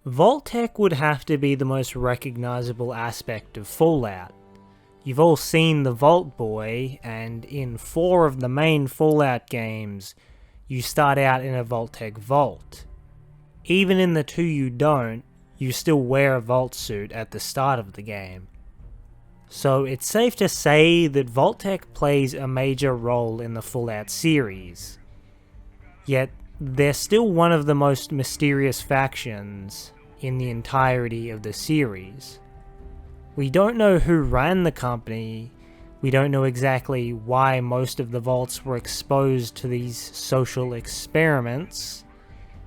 Vault-Tec would have to be the most recognizable aspect of Fallout. You've all seen the Vault Boy, and in 4 of the main Fallout games, you start out in a Vault-Tec vault. Even in the 2 you don't, you still wear a vault suit at the start of the game. So it's safe to say that Vault-Tec plays a major role in the Fallout series. Yet, they're still one of the most mysterious factions in the entirety of the series. We don't know who ran the company, we don't know exactly why most of the vaults were exposed to these social experiments,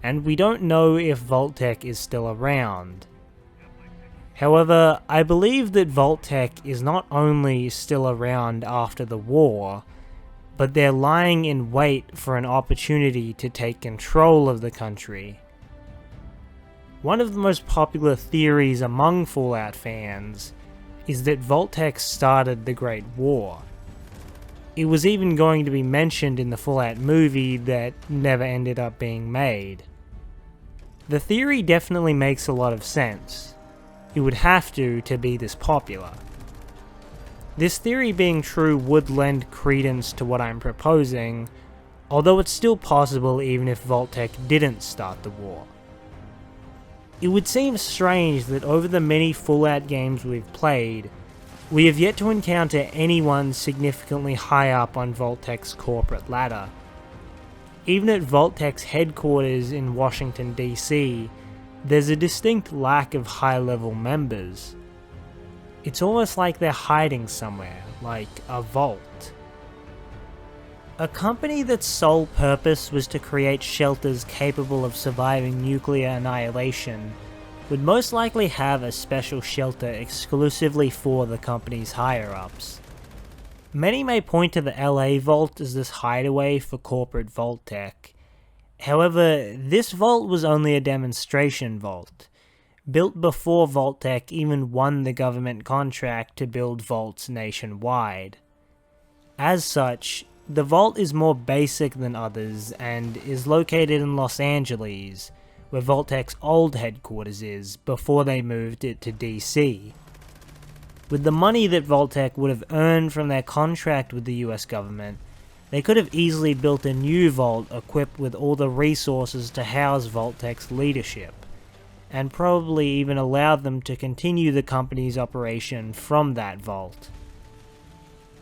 and we don't know if Vault-Tec is still around. However, I believe that Vault-Tec is not only still around after the war, but they're lying in wait for an opportunity to take control of the country. One of the most popular theories among Fallout fans is that Vault-Tec started the Great War. It was even going to be mentioned in the Fallout movie that never ended up being made. The theory definitely makes a lot of sense. It would have to be this popular. This theory being true would lend credence to what I'm proposing, although it's still possible even if Vault-Tec didn't start the war. It would seem strange that over the many Fallout games we've played, we have yet to encounter anyone significantly high up on Vault-Tec's corporate ladder. Even at Vault-Tec's headquarters in Washington DC, there's a distinct lack of high-level members. It's almost like they're hiding somewhere, like a vault. A company that's sole purpose was to create shelters capable of surviving nuclear annihilation would most likely have a special shelter exclusively for the company's higher-ups. Many may point to the LA Vault as this hideaway for corporate Vault-Tec. However, this vault was only a demonstration vault, built before Vault-Tec even won the government contract to build vaults nationwide. As such, the vault is more basic than others and is located in Los Angeles, where Vault-Tec's old headquarters is, before they moved it to DC. With the money that Vault-Tec would have earned from their contract with the US government, they could have easily built a new vault equipped with all the resources to house Vault-Tec's leadership, and probably even allowed them to continue the company's operation from that vault.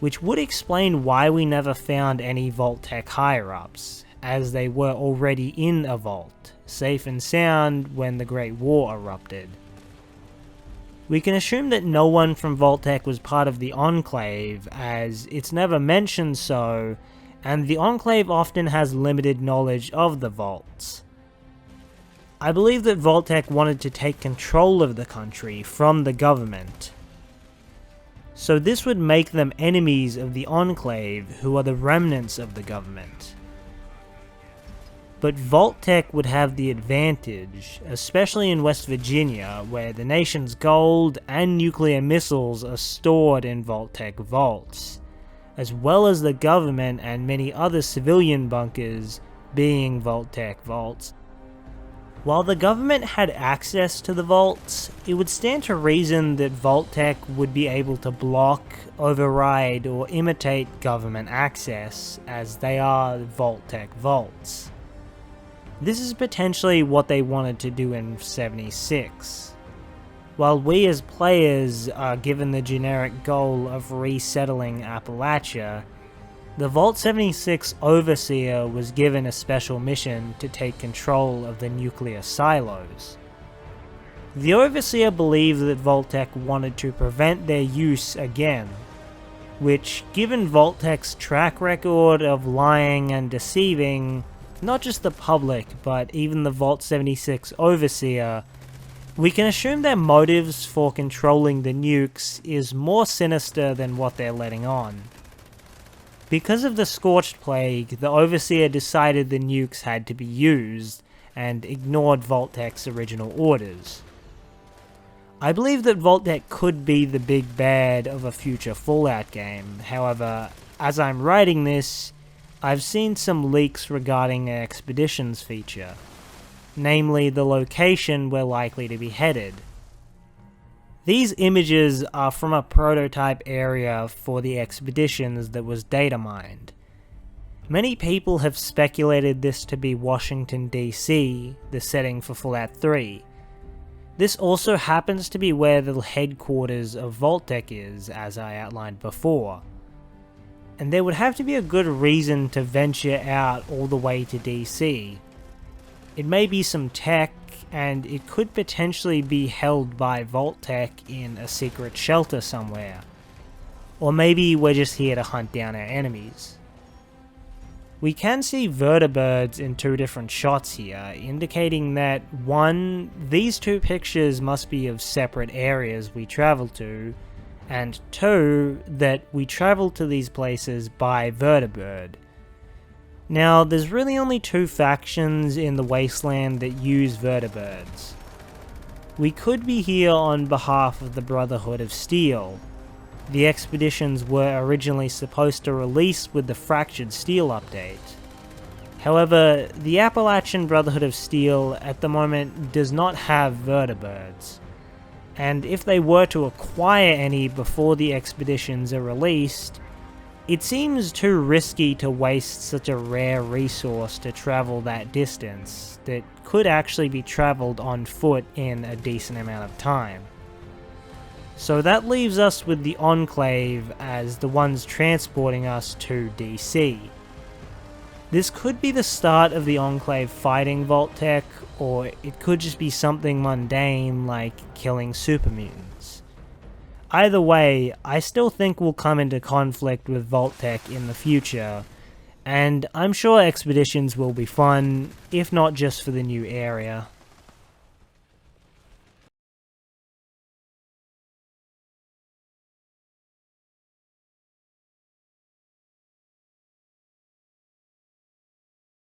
Which would explain why we never found any Vault-Tec higher-ups, as they were already in a vault, safe and sound when the Great War erupted. We can assume that no one from Vault-Tec was part of the Enclave, as it's never mentioned so, and the Enclave often has limited knowledge of the vaults. I believe that Vault-Tec wanted to take control of the country from the government. So this would make them enemies of the Enclave, who are the remnants of the government. But Vault-Tec would have the advantage, especially in West Virginia, where the nation's gold and nuclear missiles are stored in Vault-Tec vaults, as well as the government and many other civilian bunkers being Vault-Tec vaults. While the government had access to the vaults, it would stand to reason that Vault-Tec would be able to block, override, or imitate government access, as they are Vault-Tec vaults. This is potentially what they wanted to do in 76. While we as players are given the generic goal of resettling Appalachia, the Vault 76 Overseer was given a special mission to take control of the nuclear silos. The Overseer believed that Vault-Tec wanted to prevent their use again, which, given Vault-Tec's track record of lying and deceiving not just the public but even the Vault 76 Overseer, we can assume their motives for controlling the nukes is more sinister than what they're letting on. Because of the Scorched Plague, the Overseer decided the nukes had to be used, and ignored Vault-Tec's original orders. I believe that Vault-Tec could be the big bad of a future Fallout game. However, as I'm writing this, I've seen some leaks regarding an expeditions feature. namely the location we're likely to be headed. These images are from a prototype area for the expeditions that was data mined. Many people have speculated this to be Washington DC, the setting for Fallout 3. This also happens to be where the headquarters of Vault-Tec is, as I outlined before. And there would have to be a good reason to venture out all the way to DC. It may be some tech, and it could potentially be held by Vault-Tec in a secret shelter somewhere. Or maybe we're just here to hunt down our enemies. We can see vertibirds in two different shots here, indicating that 1. These two pictures must be of separate areas we travel to, and 2. That we travel to these places by vertibird. Now, there's really only 2 factions in the Wasteland that use vertibirds. We could be here on behalf of the Brotherhood of Steel. The expeditions were originally supposed to release with the Fractured Steel update. However, the Appalachian Brotherhood of Steel at the moment does not have vertibirds. And if they were to acquire any before the expeditions are released, it seems too risky to waste such a rare resource to travel that distance that could actually be traveled on foot in a decent amount of time. So that leaves us with the Enclave as the ones transporting us to DC. This could be the start of the Enclave fighting Vault-Tec, or it could just be something mundane like killing super mutants. Either way, I still think we'll come into conflict with Vault-Tec in the future, and I'm sure expeditions will be fun, if not just for the new area.